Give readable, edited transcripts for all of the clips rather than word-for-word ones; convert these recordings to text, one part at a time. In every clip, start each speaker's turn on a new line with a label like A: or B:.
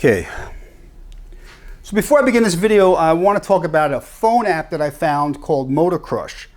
A: Okay, so before I begin this video, I want to talk about a phone app that I found called Motor Crush.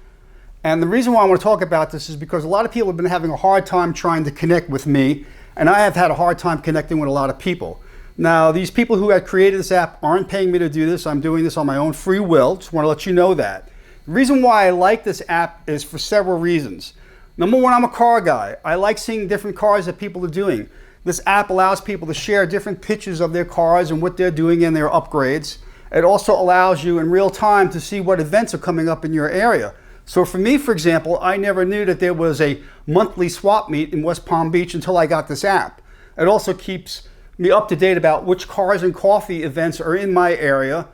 A: And the reason why I want to talk about this is because a lot of people have been having a hard time trying to connect with me, and I have had a hard time connecting with a lot of people. Now, these people who had created this app aren't paying me to do this. I'm doing this on my own free will. Just want to let you know that. The reason why I like this app is for several reasons. Number one, I'm a car guy. I like seeing different cars that people are doing. This app allows people to share different pictures of their cars and what they're doing in their upgrades. It also allows you in real time to see what events are coming up in your area. So for me, for example, I never knew that there was a monthly swap meet in West Palm Beach until I got this app. It also keeps me up to date about which cars and coffee events are in my area.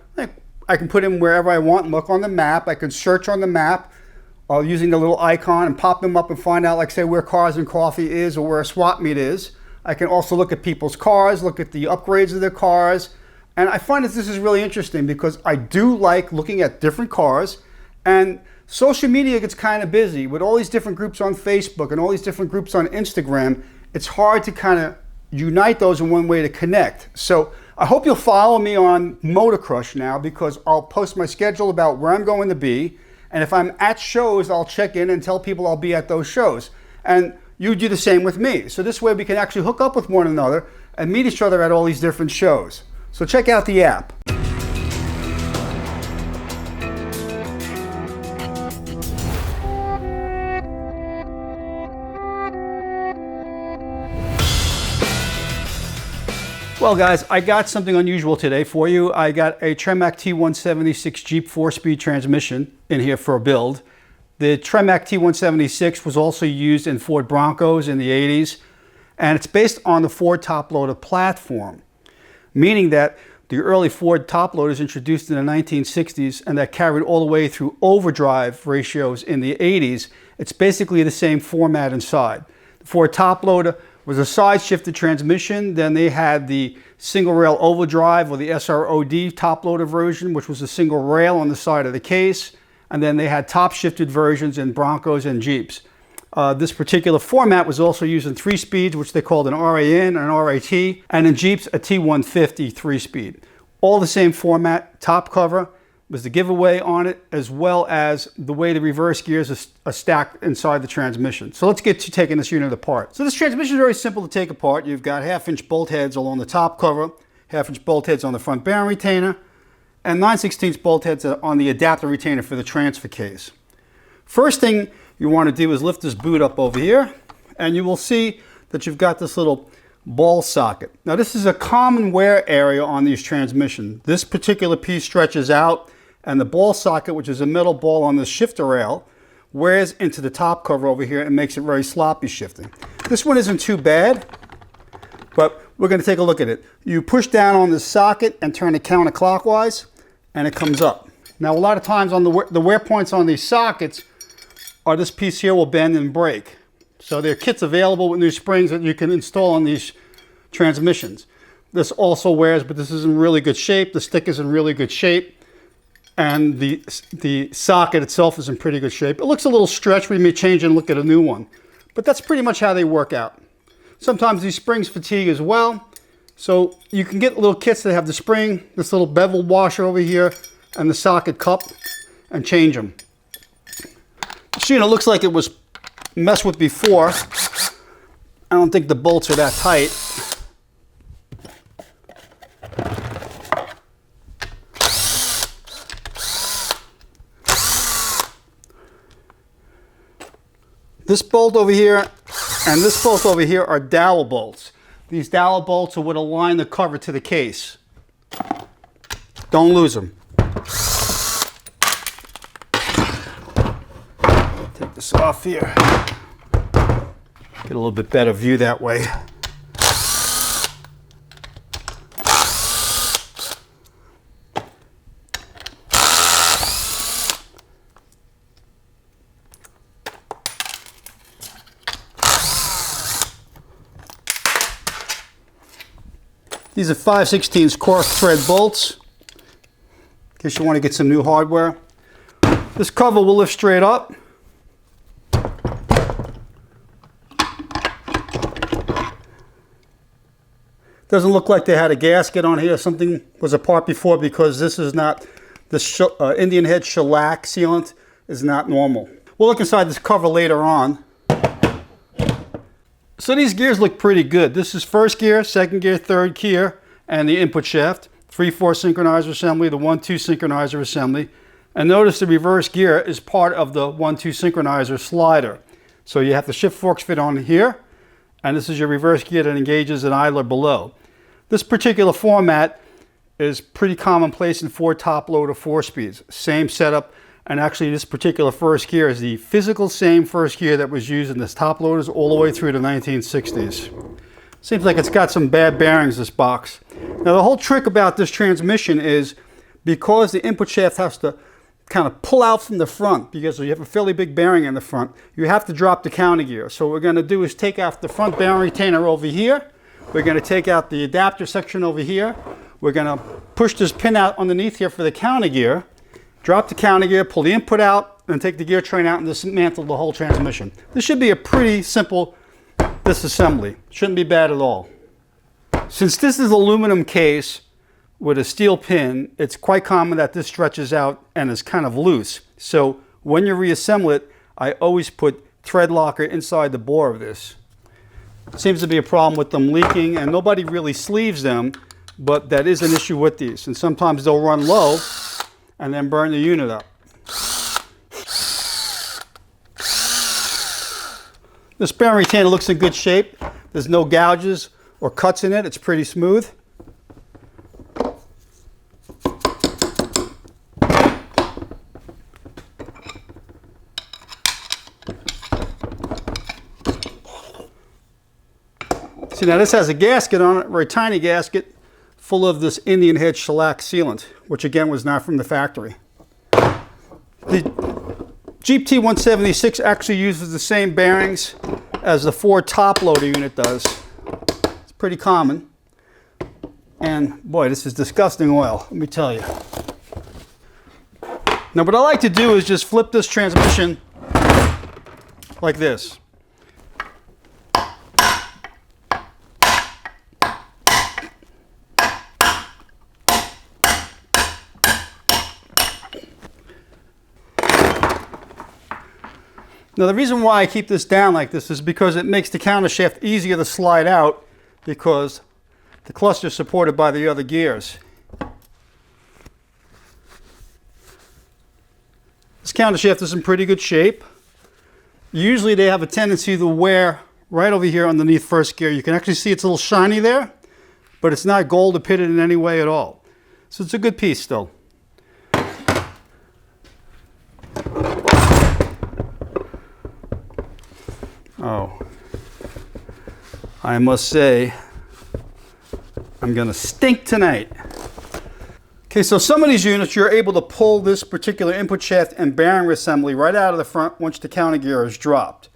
A: I can put them wherever I want and look on the map. I can search on the map using the little icon and pop them up and find out, like say, where Cars and Coffee is or where a swap meet is. I can also look at people's cars, look at the upgrades of their cars. And I find that this is really interesting because I do like looking at different cars, and social media gets kind of busy with all these different groups on Facebook and all these different groups on Instagram. It's hard to kind of unite those in one way to connect. So I hope you'll follow me on Motor Crush now, because I'll post my schedule about where I'm going to be. And if I'm at shows, I'll check in and tell people I'll be at those shows. And you do the same with me. So this way we can actually hook up with one another and meet each other at all these different shows. So check out the app. Well guys, I got something unusual today for you. I got a Tremec T176 Jeep 4-speed transmission in here for a build. The Tremec T176 was also used in Ford Broncos in the 80s, and it's based on the Ford Toploader platform, meaning that the early Ford Toploaders introduced in the 1960s and that carried all the way through overdrive ratios in the 80s, it's basically the same format inside. The Ford Toploader was a side-shifted transmission. Then they had the single rail overdrive, or the SROD Toploader version, which was a single rail on the side of the case. And then they had top-shifted versions in Broncos and Jeeps. This particular format was also used in 3-speeds, which they called an RAN and an RAT, and in Jeeps, a T150 3-speed. All the same format. Top cover was the giveaway on it, as well as the way the reverse gears are stacked inside the transmission. So let's get to taking this unit apart. So this transmission is very simple to take apart. You've got 1/2-inch bolt heads along the top cover, 1/2-inch bolt heads on the front bearing retainer, and 9/16 bolt heads on the adapter retainer for the transfer case. First thing you want to do is lift this boot up over here, and you will see that you've got this little ball socket. Now this is a common wear area on these transmissions. This particular piece stretches out, and the ball socket, which is a metal ball on the shifter rail, wears into the top cover over here and makes it very sloppy shifting. This one isn't too bad, but we're going to take a look at it. You push down on the socket and turn it counterclockwise, and it comes up. Now a lot of times on the wear points on these sockets are this piece here will bend and break. So there are kits available with new springs that you can install on these transmissions. This also wears, but this is in really good shape. The stick is in really good shape, and the socket itself is in pretty good shape. It looks a little stretched. We may change and look at a new one, but that's pretty much how they work out. Sometimes these springs fatigue as well, so you can get little kits that have the spring, this little bevel washer over here, and the socket cup, and change them. So, it looks like it was messed with before. I don't think the bolts are that tight. This bolt over here and this bolt over here are dowel bolts. These dowel bolts are what align the cover to the case. Don't lose them. Take this off here. Get a little bit better view that way. These are 5/16 cork thread bolts, in case you want to get some new hardware. This cover will lift straight up. Doesn't look like they had a gasket on here. Something was apart before, because this is not, the Indian head shellac sealant is not normal. We'll look inside this cover later on. So these gears look pretty good. This is first gear, second gear, third gear, and the input shaft. 3/4 synchronizer assembly, the 1/2 synchronizer assembly. And notice the reverse gear is part of the 1/2 synchronizer slider. So you have the shift forks fit on here, and this is your reverse gear that engages an idler below. This particular format is pretty commonplace in Ford Toploader 4-speeds. Same setup. And actually, this particular first gear is the physical same first gear that was used in this top loaders all the way through the 1960s. Seems like it's got some bad bearings, this box. Now, the whole trick about this transmission is, because the input shaft has to kind of pull out from the front, because you have a fairly big bearing in the front, you have to drop the counter gear. So what we're going to do is take out the front bearing retainer over here. We're going to take out the adapter section over here. We're going to push this pin out underneath here for the counter gear. Drop the counter gear, pull the input out, and take the gear train out and dismantle the whole transmission. This should be a pretty simple disassembly. Shouldn't be bad at all. Since this is aluminum case with a steel pin, it's quite common that this stretches out and is kind of loose. So when you reassemble it, I always put thread locker inside the bore of this. Seems to be a problem with them leaking, and nobody really sleeves them, but that is an issue with these. And sometimes they'll run low and then burn the unit up. This bearing retainer looks in good shape. There's no gouges or cuts in it. It's pretty smooth. See, now this has a gasket on it, a very tiny gasket, full of this Indian head shellac sealant, which again was not from the factory. The Jeep T176 actually uses the same bearings as the Ford Toploader unit does. It's pretty common. And boy, this is disgusting oil, let me tell you. Now what I like to do is just flip this transmission like this. Now the reason why I keep this down like this is because it makes the counter shaft easier to slide out, because the cluster is supported by the other gears. This counter shaft is in pretty good shape. Usually they have a tendency to wear right over here underneath first gear. You can actually see it's a little shiny there, but it's not gold or pitted in any way at all. So it's a good piece still. Oh, I must say, I'm gonna stink tonight. Okay, so some of these units, you're able to pull this particular input shaft and bearing assembly right out of the front once the counter gear is dropped.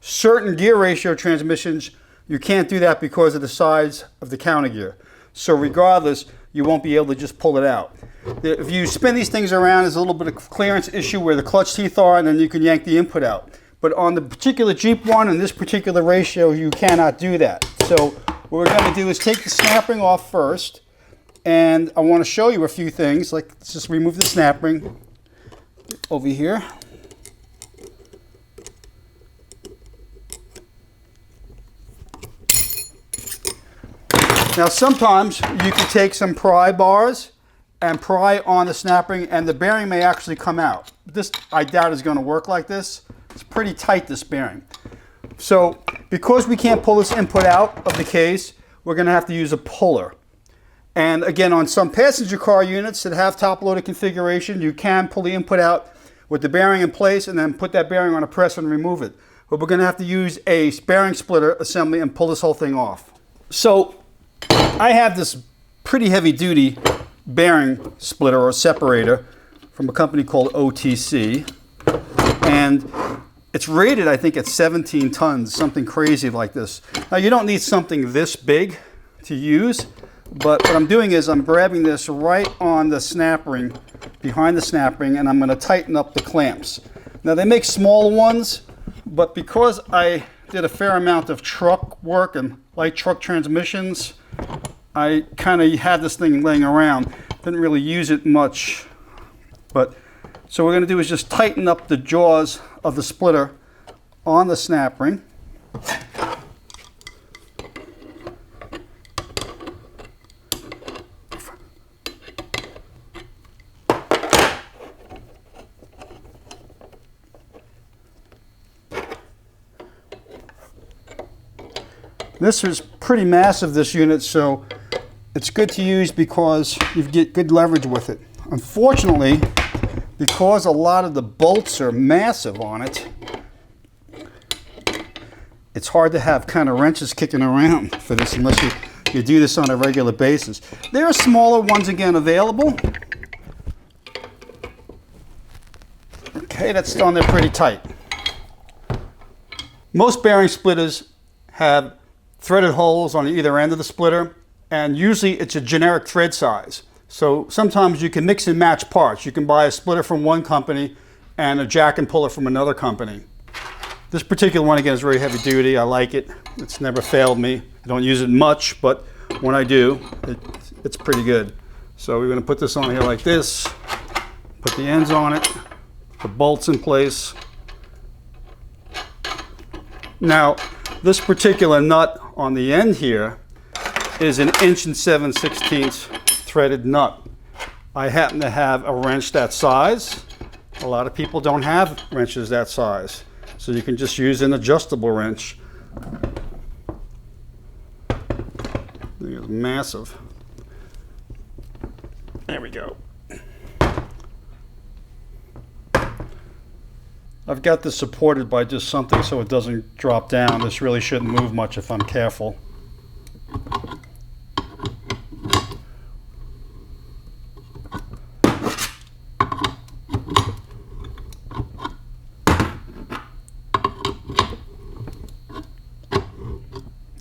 A: Certain gear ratio transmissions, you can't do that because of the size of the counter gear. So regardless, you won't be able to just pull it out. If you spin these things around, there's a little bit of clearance issue where the clutch teeth are, and then you can yank the input out. But on the particular Jeep one and this particular ratio, you cannot do that. So what we're going to do is take the snap ring off first. And I want to show you a few things. Like, let's just remove the snap ring over here. Now sometimes you can take some pry bars and pry on the snap ring, and the bearing may actually come out. This, I doubt, is going to work like this. It's pretty tight, this bearing. So because we can't pull this input out of the case, we're going to have to use a puller. And again, on some passenger car units that have top loader configuration, you can pull the input out with the bearing in place and then put that bearing on a press and remove it. But we're going to have to use a bearing splitter assembly and pull this whole thing off. So I have this pretty heavy duty bearing splitter or separator from a company called OTC. And it's rated, I think, at 17 tons, something crazy like this. Now, you don't need something this big to use, but what I'm doing is I'm grabbing this right on the snap ring, behind the snap ring, and I'm going to tighten up the clamps. Now, they make small ones, but because I did a fair amount of truck work and light truck transmissions, I kind of had this thing laying around, didn't really use it much, but so what we're going to do is just tighten up the jaws of the splitter on the snap ring. This is pretty massive, this unit, so it's good to use because you get good leverage with it. Unfortunately, because a lot of the bolts are massive on it, it's hard to have kind of wrenches kicking around for this unless you do this on a regular basis. There are smaller ones again available. Okay, that's on there pretty tight. Most bearing splitters have threaded holes on either end of the splitter, and usually it's a generic thread size. So sometimes you can mix and match parts. You can buy a splitter from one company and a jack and puller from another company. This particular one again is very heavy duty. I like it. It's never failed me. I don't use it much, but when I do, it's pretty good. So we're going to put this on here like this, put the ends on it, put bolts in place. Now, this particular nut on the end here is an 1 7/16 inch threaded nut. I happen to have a wrench that size. A lot of people don't have wrenches that size, so you can just use an adjustable wrench. It's massive. There we go. I've got this supported by just something so it doesn't drop down. This really shouldn't move much if I'm careful.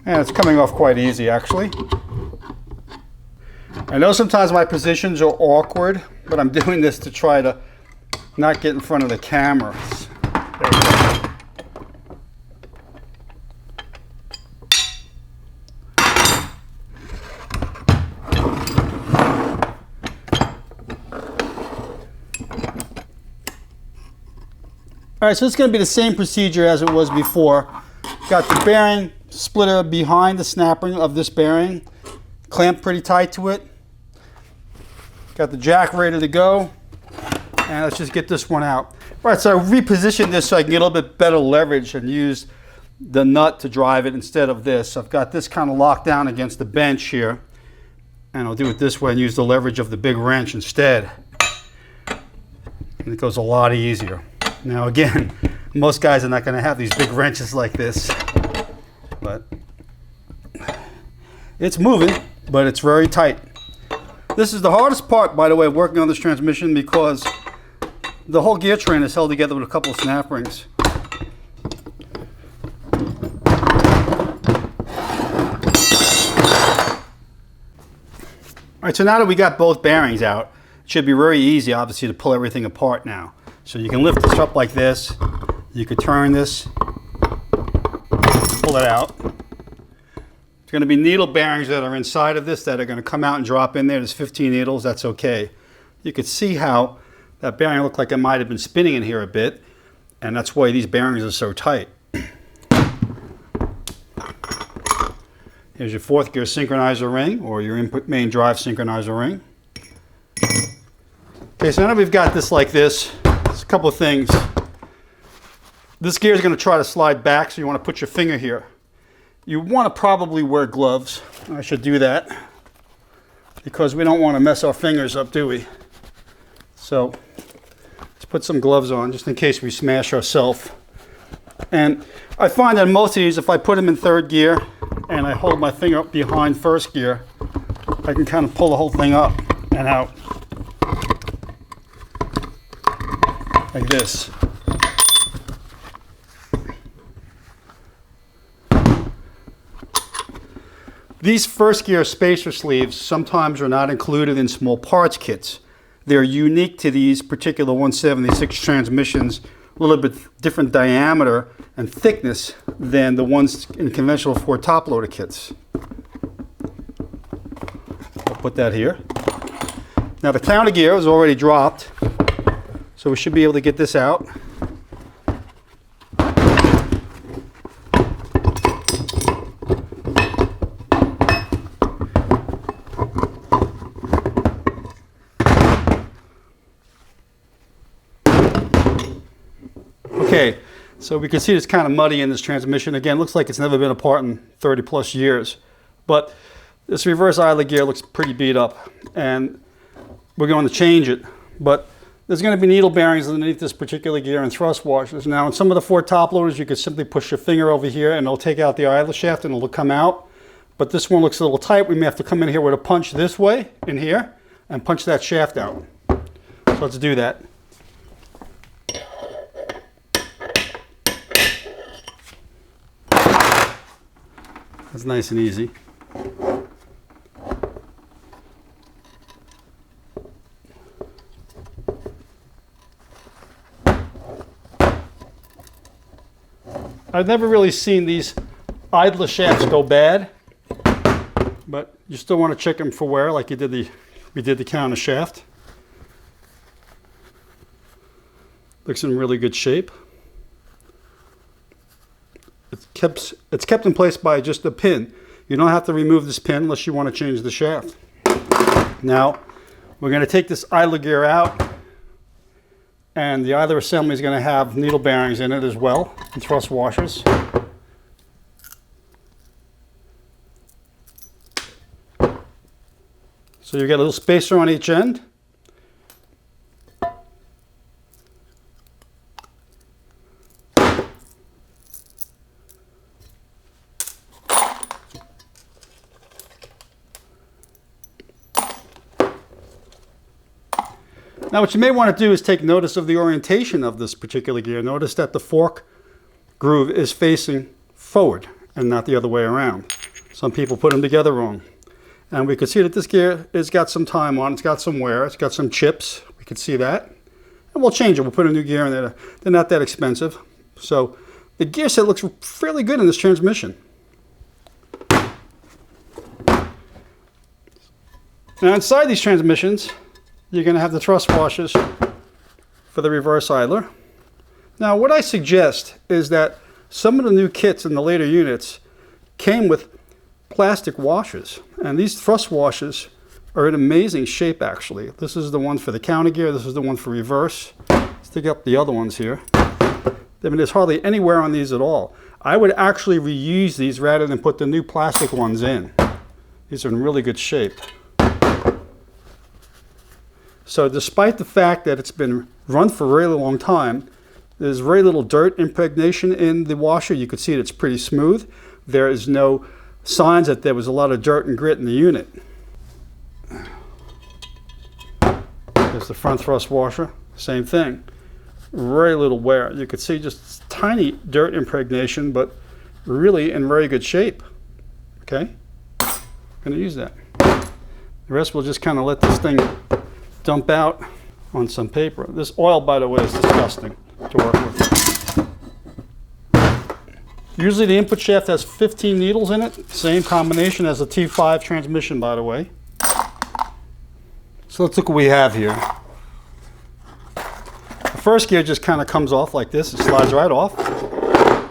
A: And it's coming off quite easy, actually. I know sometimes my positions are awkward, but I'm doing this to try to not get in front of the camera. There we go. All right, so it's going to be the same procedure as it was before. Got the bearing splitter behind the snap ring of this bearing, clamped pretty tight to it. Got the jack ready to go, and let's just get this one out. All right, so I repositioned this so I can get a little bit better leverage and use the nut to drive it instead of this. I've got this kind of locked down against the bench here, and I'll do it this way and use the leverage of the big wrench instead. And it goes a lot easier. Now again, most guys are not going to have these big wrenches like this, but it's moving, but it's very tight. This is the hardest part, by the way, working on this transmission, because the whole gear train is held together with a couple of snap rings. All right, so now that we got both bearings out, it should be very easy, obviously, to pull everything apart now. So you can lift this up like this. You could turn this, pull it out. There's going to be needle bearings that are inside of this that are going to come out and drop in there. There's 15 needles, that's okay. You could see how that bearing looked like it might have been spinning in here a bit, and that's why these bearings are so tight. Here's your 4th gear synchronizer ring, or your input main drive synchronizer ring. Okay, so now that we've got this like this, there's a couple of things. This gear is going to try to slide back, so you want to put your finger here. You want to probably wear gloves. I should do that, because we don't want to mess our fingers up, do we? So let's put some gloves on just in case we smash ourselves. And I find that most of these, if I put them in 3rd gear and I hold my finger up behind 1st gear, I can kind of pull the whole thing up and out like this. These 1st gear spacer sleeves sometimes are not included in small parts kits. They're unique to these particular 176 transmissions, a little bit different diameter and thickness than the ones in conventional Ford Toploader kits. put that here. Now the counter gear is already dropped, so we should be able to get this out. Okay, so we can see it's kind of muddy in this transmission. Again, looks like it's never been apart in 30 plus years. But this reverse idler gear looks pretty beat up, and we're going to change it. But there's going to be needle bearings underneath this particular gear and thrust washers. Now, in some of the Ford Toploaders, you could simply push your finger over here and it'll take out the idler shaft and it'll come out. But this one looks a little tight. We may have to come in here with a punch this way, in here, and punch that shaft out. So let's do that. That's nice and easy. I've never really seen these idler shafts go bad, but you still want to check them for wear, like we did the counter shaft. Looks in really good shape. It's kept in place by just a pin. You don't have to remove this pin unless you want to change the shaft. Now, we're going to take this idler gear out, and the idler assembly is going to have needle bearings in it as well, and thrust washers. So you get a little spacer on each end. Now what you may want to do is take notice of the orientation of this particular gear. Notice that the fork groove is facing forward and not the other way around. Some people put them together wrong. And we can see that this gear has got some time on it. It's got some wear. It's got some chips. We can see that. And we'll change it. We'll put a new gear in there. They're not that expensive. So the gear set looks fairly good in this transmission. Now inside these transmissions, you're going to have the thrust washers for the reverse idler. Now what I suggest is that some of the new kits in the later units came with plastic washers, and these thrust washers are in amazing shape actually. This is the one for the counter gear, this is the one for reverse. Let's dig up the other ones here. I mean, there's hardly any wear on these at all. I would actually reuse these rather than put the new plastic ones in. These are in really good shape. So despite the fact that it's been run for a really long time, there's very little dirt impregnation in the washer. You can see that it's pretty smooth. There is no signs that there was a lot of dirt and grit in the unit. There's the front thrust washer, same thing. Very little wear. You can see just tiny dirt impregnation, but really in very good shape. Okay, I'm gonna use that. The rest we'll just kind of let this thing dump out on some paper. This oil, by the way, is disgusting to work with. Usually the input shaft has 15 needles in it, same combination as a T5 transmission, by the way. So let's look what we have here. The first gear just kind of comes off like this. It slides right off. You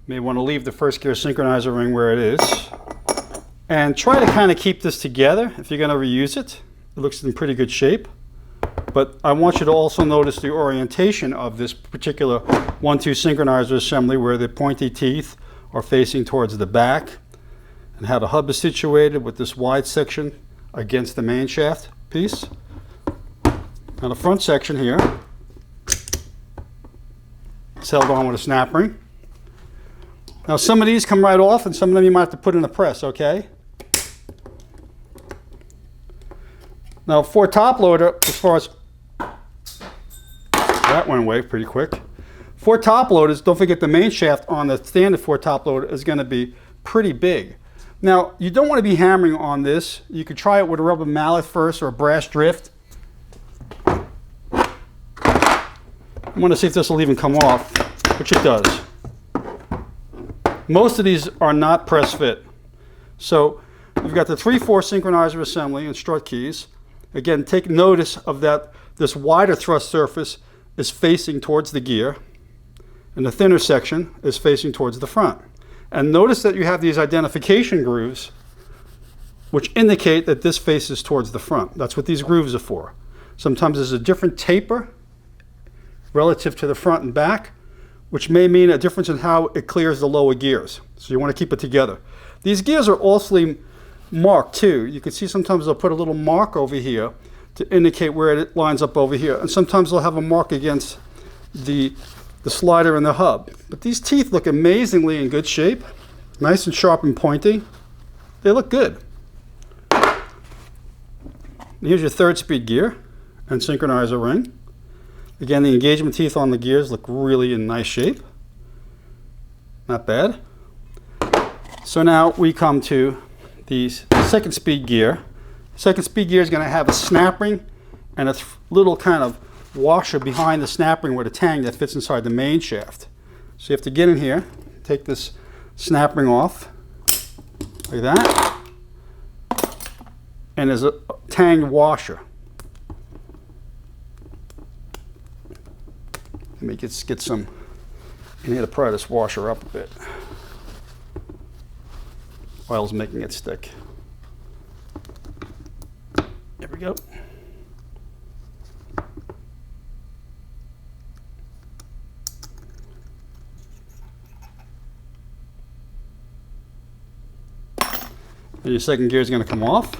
A: may want to leave the first gear synchronizer ring where it is. And try to kind of keep this together if you're going to reuse it. It looks in pretty good shape. But I want you to also notice the orientation of this particular 1-2 synchronizer assembly, where the pointy teeth are facing towards the back, and how the hub is situated with this wide section against the main shaft piece. Now the front section here is held on with a snap ring. Now some of these come right off, and some of them you might have to put in a press, okay? Now Ford Toploader, as far as that went away pretty quick. Ford Toploaders, don't forget the main shaft on the standard Ford Toploader is going to be pretty big. Now you don't want to be hammering on this. You could try it with a rubber mallet first or a brass drift. I want to see if this will even come off, which it does. Most of these are not press fit. So You've got the 3/4 synchronizer assembly and strut keys. Again, take notice of that this wider thrust surface is facing towards the gear, and the thinner section is facing towards the front. And notice that you have these identification grooves which indicate that this faces towards the front. That's what these grooves are for. Sometimes there's a different taper relative to the front and back, which may mean a difference in how it clears the lower gears. So you want to keep it together. These gears are also marked too. You can see sometimes they'll put a little mark over here to indicate where it lines up over here. And sometimes they'll have a mark against the slider and the hub. But these teeth look amazingly in good shape. Nice and sharp and pointy. They look good. And here's your 3rd-speed gear and synchronizer ring. Again, the engagement teeth on the gears look really in nice shape. Not bad. So now we come to the 2nd-speed gear. 2nd-speed gear is going to have a snap ring and a little kind of washer behind the snap ring with a tang that fits inside the main shaft. So you have to get in here, take this snap ring off, like that. And there's a tanged washer. Let me get some, you need to pry this washer up a bit. Oil's making it stick. There we go. And your 2nd gear is going to come off.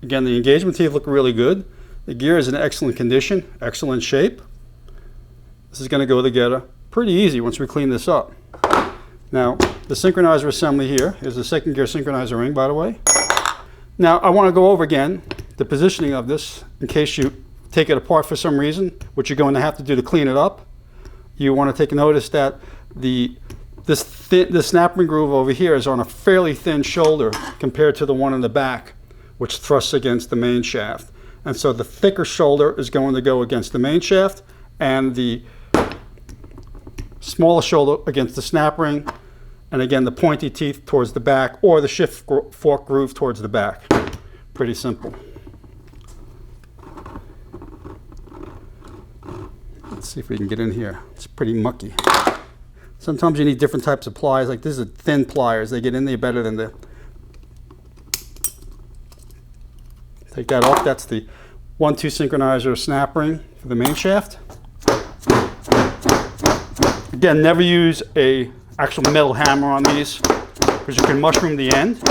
A: Again, the engagement teeth look really good. The gear is in excellent condition, excellent shape. This is going to go together pretty easy once we clean this up. Now, the synchronizer assembly here is the 2nd gear synchronizer ring, by the way. Now, I want to go over again the positioning of this in case you take it apart for some reason, which you're going to have to do to clean it up. You want to take notice that this snap ring groove over here is on a fairly thin shoulder compared to the one in the back, which thrusts against the main shaft. And so the thicker shoulder is going to go against the main shaft, and the smaller shoulder against the snap ring, and again the pointy teeth towards the back, or the shift fork groove towards the back. Pretty simple. Let's see if we can get in here. It's pretty mucky. Sometimes you need different types of pliers. Like these are thin pliers. They get in there better than the... Take that off. That's the 1/2 synchronizer snap ring for the main shaft. Again, never use a actual metal hammer on these because you can mushroom the end.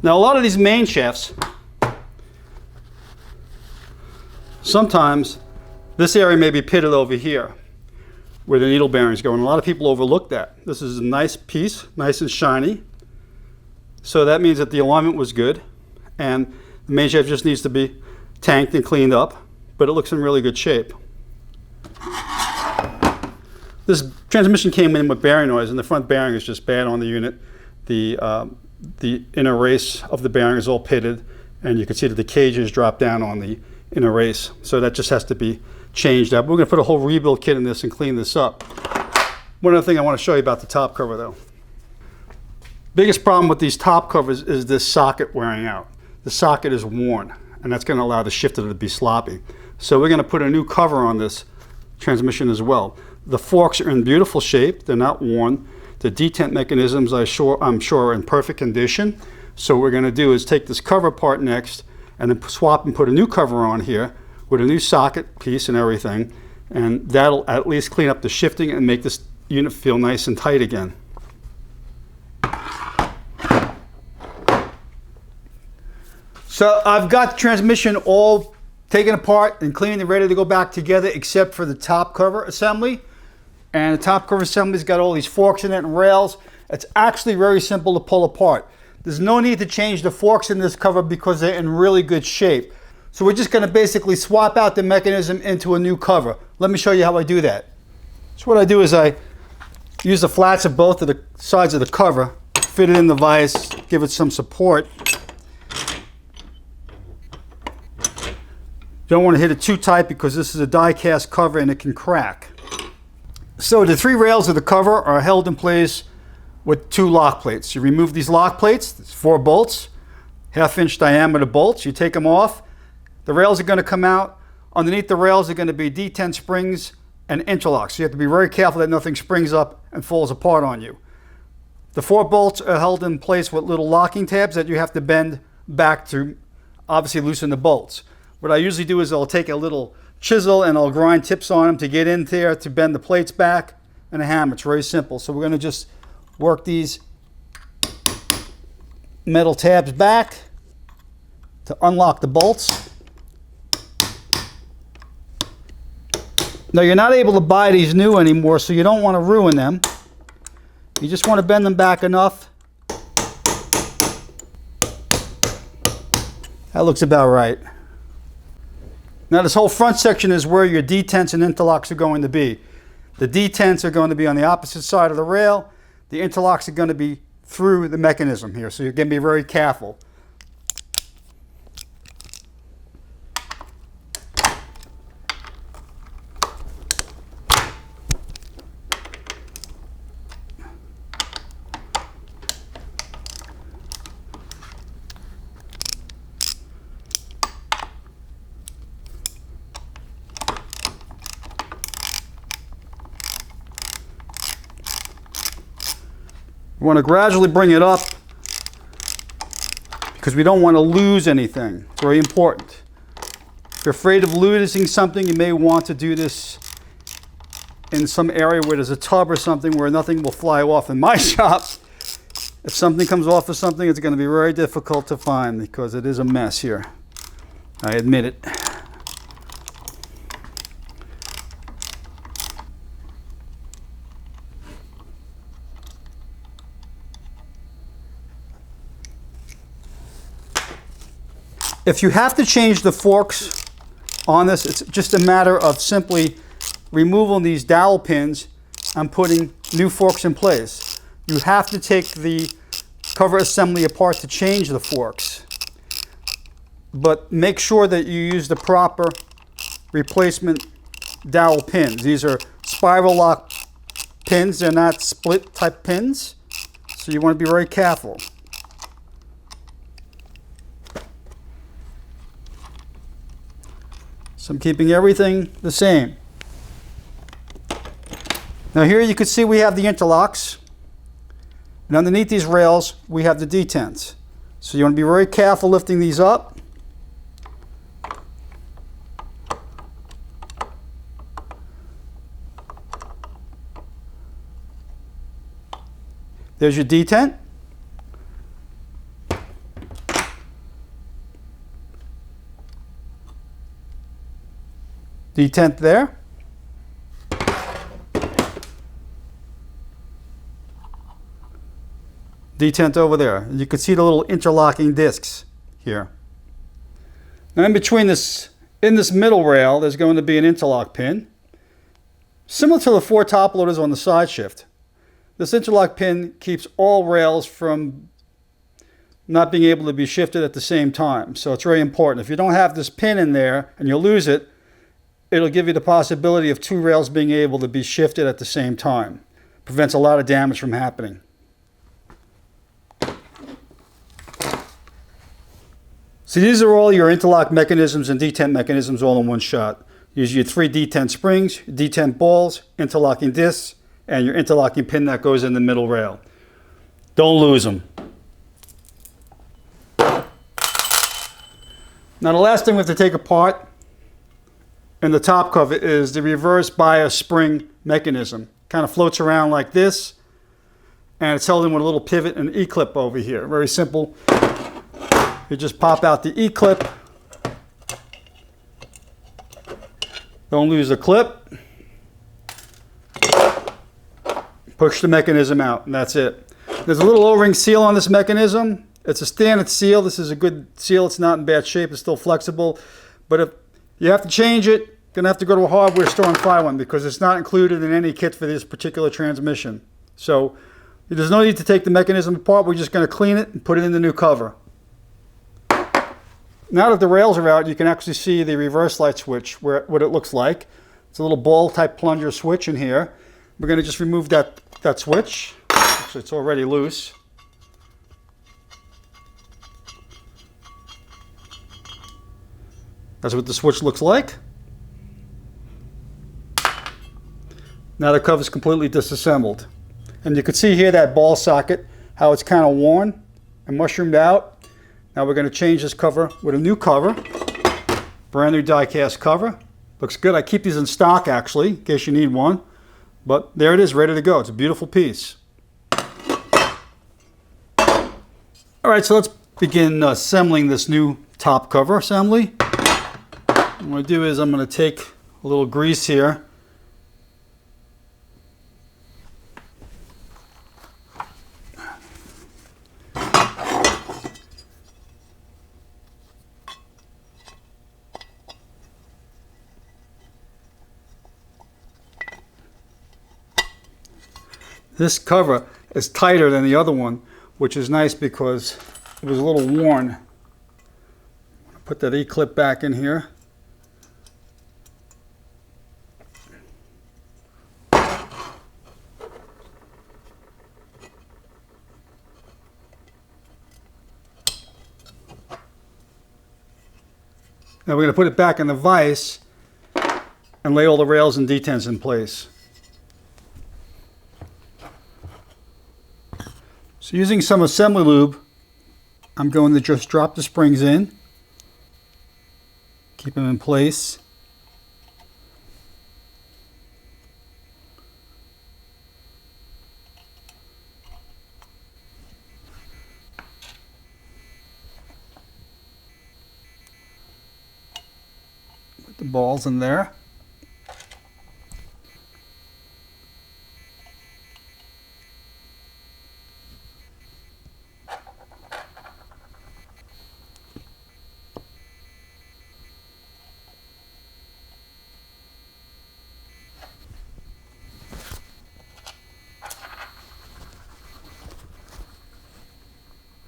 A: Now, a lot of these main shafts, sometimes this area may be pitted over here where the needle bearings go, and a lot of people overlook that. This is a nice piece, nice and shiny. So that means that the alignment was good, and the main shaft just needs to be tanked and cleaned up, but it looks in really good shape. This transmission came in with bearing noise, and the front bearing is just bad on the unit. The inner race of the bearing is all pitted, and you can see that the cages drop down on the inner race. So that just has to be changed out. We're going to put a whole rebuild kit in this and clean this up. One other thing I want to show you about the top cover though. Biggest problem with these top covers is this socket wearing out. The socket is worn, and that's going to allow the shifter to be sloppy. So we're going to put a new cover on this transmission as well. The forks are in beautiful shape. They're not worn. The detent mechanisms I'm sure are in perfect condition. So what we're going to do is take this cover part next and then swap and put a new cover on here with a new socket piece and everything, and that'll at least clean up the shifting and make this unit feel nice and tight again. So I've got the transmission all taken apart and cleaned and ready to go back together except for the top cover assembly. And the top cover assembly's got all these forks in it and rails. It's actually very simple to pull apart. There's no need to change the forks in this cover because they're in really good shape. So we're just going to basically swap out the mechanism into a new cover. Let me show you how I do that. So what I do is I use the flats of both of the sides of the cover, fit it in the vise, give it some support. You don't want to hit it too tight because this is a die-cast cover and it can crack. So the 3 rails of the cover are held in place with 2 lock plates. You remove these lock plates, it's 4 bolts, 1/2 inch diameter bolts. You take them off. The rails are going to come out. Underneath the rails are going to be detent springs and interlocks. So you have to be very careful that nothing springs up and falls apart on you. The 4 bolts are held in place with little locking tabs that you have to bend back to obviously loosen the bolts. What I usually do is I'll take a little chisel and I'll grind tips on them to get in there to bend the plates back, and a hammer. It's very simple. So we're going to just work these metal tabs back to unlock the bolts. Now you're not able to buy these new anymore, so you don't want to ruin them. You just want to bend them back enough. That looks about right. Now this whole front section is where your detents and interlocks are going to be. The detents are going to be on the opposite side of the rail. The interlocks are going to be through the mechanism here, so you're going to be very careful. We want to gradually bring it up because we don't want to lose anything. It's very important. If you're afraid of losing something, you may want to do this in some area where there's a tub or something where nothing will fly off. In my shop, if something comes off of something, it's going to be very difficult to find because it is a mess here. I admit it. If you have to change the forks on this, it's just a matter of simply removing these dowel pins and putting new forks in place. You have to take the cover assembly apart to change the forks. But make sure that you use the proper replacement dowel pins. These are spiral lock pins. They're not split type pins. So you want to be very careful. So I'm keeping everything the same. Now here you can see we have the interlocks. And underneath these rails, we have the detents. So you want to be very careful lifting these up. There's your detent. Detent there. Detent over there. You can see the little interlocking discs here. Now in between this, in this middle rail, there's going to be an interlock pin. Similar to the Ford Toploaders on the side shift. This interlock pin keeps all rails from not being able to be shifted at the same time. So it's very important. If you don't have this pin in there and you lose it, it'll give you the possibility of 2 rails being able to be shifted at the same time. Prevents a lot of damage from happening. So these are all your interlock mechanisms and detent mechanisms all in one shot. Use your 3 detent springs, detent balls, interlocking discs, and your interlocking pin that goes in the middle rail. Don't lose them. Now the last thing we have to take apart in the top cover is the reverse bias spring mechanism. Kind of floats around like this, and it's held in with a little pivot and E-clip over here. Very simple. You just pop out the E-clip. Don't lose the clip. Push the mechanism out, and that's it. There's a little O-ring seal on this mechanism. It's a standard seal. This is a good seal. It's not in bad shape. It's still flexible. But if you have to change it, you're going to have to go to a hardware store and find one because it's not included in any kit for this particular transmission. So There's no need to take the mechanism apart. We're just going to clean it and put it in the new cover. Now that the rails are out, you can actually see the reverse light switch, what it looks like. It's a little ball type plunger switch in here. We're going to just remove that switch. Actually, it's already loose. That's what the switch looks like. Now the cover is completely disassembled. And you can see here that ball socket, how it's kind of worn and mushroomed out. Now we're going to change this cover with a new cover. Brand new die cast cover. Looks good. I keep these in stock actually, in case you need one. But there it is, ready to go. It's a beautiful piece. Alright, so let's begin assembling this new top cover assembly. What I'm going to do is I'm going to take a little grease here. This cover is tighter than the other one, which is nice because it was a little worn. Put that E-clip back in here. Now we're going to put it back in the vise and lay all the rails and detents in place. So using some assembly lube, I'm going to just drop the springs in, keep them in place. Put the balls in there.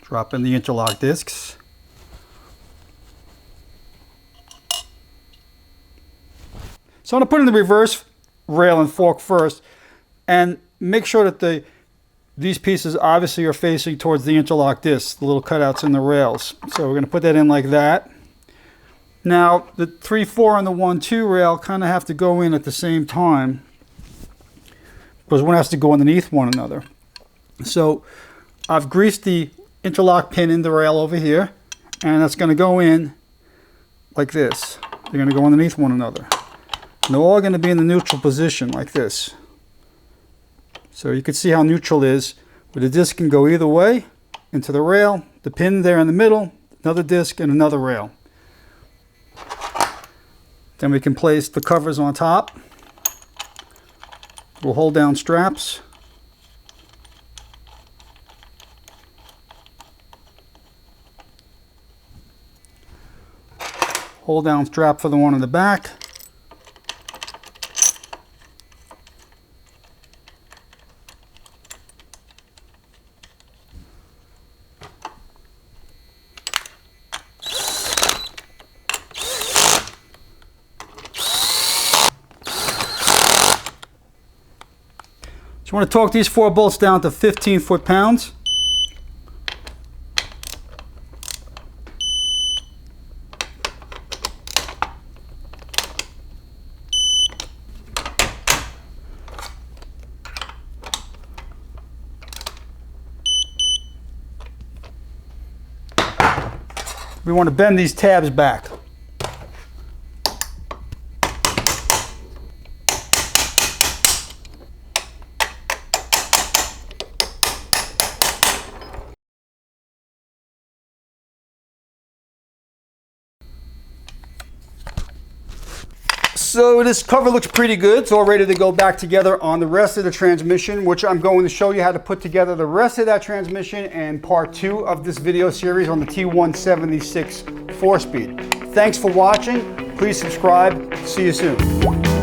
A: Drop in the interlock discs. So I'm going to put in the reverse rail and fork first and make sure that these pieces obviously are facing towards the interlock discs, the little cutouts in the rails. So we're going to put that in like that. Now the 3-4 and the 1-2 rail kind of have to go in at the same time because one has to go underneath one another. So I've greased the interlock pin in the rail over here, and that's going to go in like this. They're going to go underneath one another. And they're all going to be in the neutral position like this. So you can see how neutral is, where the disc can go either way into the rail, the pin there in the middle, another disc and another rail. Then we can place the covers on top. We'll hold down straps. Hold down strap for the one in the back. So you want to torque these 4 bolts down to 15 foot-pounds. We want to bend these tabs back. So this cover looks pretty good. It's all ready to go back together on the rest of the transmission, which I'm going to show you how to put together the rest of that transmission in part 2 of this video series on the T176 4-speed. Thanks for watching. Please subscribe. See you soon.